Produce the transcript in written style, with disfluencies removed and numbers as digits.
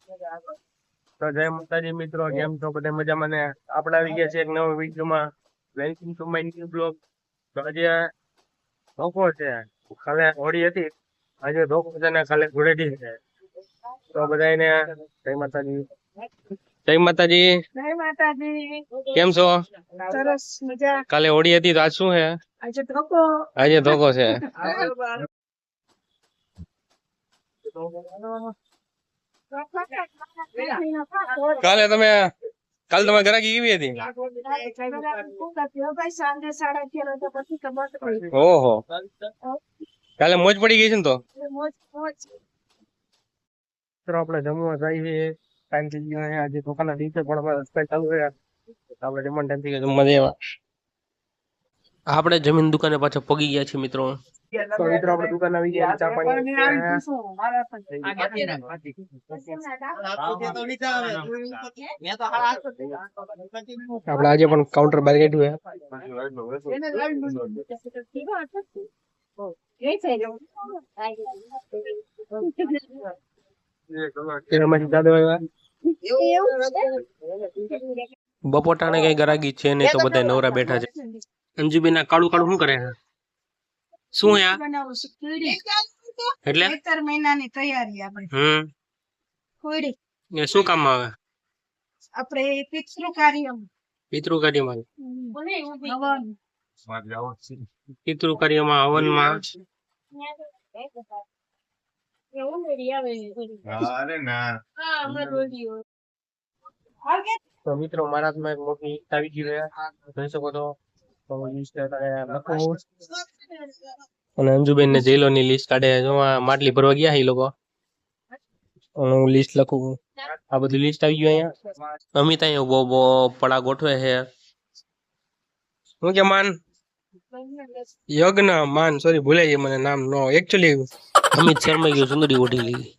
તો જય માતાજી મિત્રો, કેમ છો બધા મજામાં ને? આપણે આવી ગયા છે એક નવા વિડીયોમાં. Welcome to my new blog. તો આજે ધોકો છે, કાલે હોળી હતી, આજે ધોકો છે ને કાલે ધૂળેટી છે. તો બધાને જય માતાજી. જય માતાજી. જય માતાજી. કેમ છો? સરસ મજા. કાલે હોળી હતી તો આજ શું છે? આજે ધોકો. આજે ધોકો છે. કાલે તમારે ગ્રાહકી કેવી હતી? સાંજે 11:30 પછી ખબર પડી. ઓહો, કાલે મોજ પડી ગઈ છે ને? તો મોજ મોજ. આપણે જમવા જઈએ. ટાઈમ થઈ ગયો છે આજે ધોકાના દિવસે, પણ અમારે રસ્તા ચાલુ રહ્યા. આપણે જમવાનું ટાઈમ થઈ ગયો, જમવા દેવા. આપણે જમીન દુકાને પાછા પગી ગયા છીએ મિત્રો. તો મિત્રો આપણે દુકાન આવી ગયા, ચા પાણી આપણે આજે પણ કાઉન્ટર બહાર કાઢ્યું છે. બપોટાને કઈ ગરાગી છે નહીં, તો બધા નવરા બેઠા છે. અંજુબેન ના કાળું કાળું શું કરે છે? શું એટલે 13 મહિનાની તૈયારી આપણે. કોઈડી એ શું કામમાં આવે? આપણે પિતૃ કાર્યમાં. પિતૃ કાર્યમાં. હવન. પિતૃ કાર્યમાં, હવનમાં. તો મિત્રો મારા હાથમાં એક મોટી લિસ્ટ આવી ગઈ છે, જોઈ શકો છો. તો લિસ્ટ લખું અને અંજુબેન ને જેલો ની લિસ્ટ કાઢે. જો આ માટલી ભરવા ગયા એ લોકો, અને હું લિસ્ટ લખું. આ બધી લિસ્ટ આવી ગયું અહીંયા. અમિત અહીંયા બહુ પડા ગોઠવે છે. શું કે માન? યજ્ઞ માન, સોરી ભૂલાઈ ગયું મને નામ. નો એકચ્યુઅલી અમિત શર્મા ગયો સુંદરી ઓઢી લીધી.